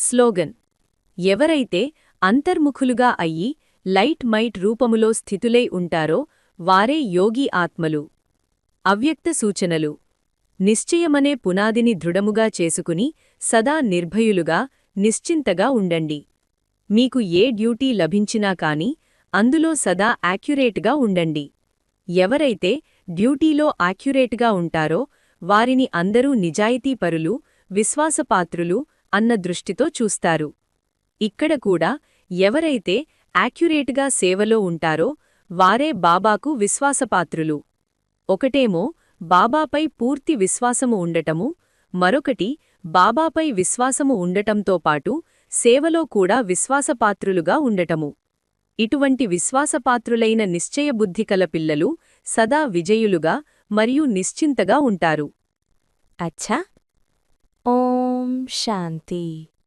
Slogan: ఎవరైతే అంతర్ముఖులుగా అయ్యి light might రూపములో స్థితులై ఉంటారో వారే యోగి ఆత్మలు. అవ్యక్త సూచనలు: నిశ్చయమనే పునాదిని దృఢముగా చేసుకుని సదా నిర్భయులుగా, నిశ్చింతగా ఉండండి. మీకు ఏ డ్యూటీ లభించినా కాని అందులో సదా యాక్యురేట్గా ఉండండి. ఎవరైతే డ్యూటీలో యాక్యురేట్గా ఉంటారో వారిని అందరూ నిజాయితీపరులు, విశ్వాసపాత్రులు అన్న దృష్టితో చూస్తారు. ఇక్కడ కూడా ఎవరైతే యాక్యురేట్గా సేవలో ఉంటారో వారే బాబాకు విశ్వాసపాత్రులు. ఒకటేమో బాబాపై పూర్తి విశ్వాసము ఉండటము, మరొకటి బాబాపై విశ్వాసము ఉండటంతో పాటు సేవలో కూడా విశ్వాసపాత్రులుగా ఉండటము. ఇటువంటి విశ్వాసపాత్రులైన నిశ్చయబుద్ధికల పిల్లలు సదా విజయులుగా మరియు నిశ్చింతగా ఉంటారు. అచ్చా. ఓం శాంతి.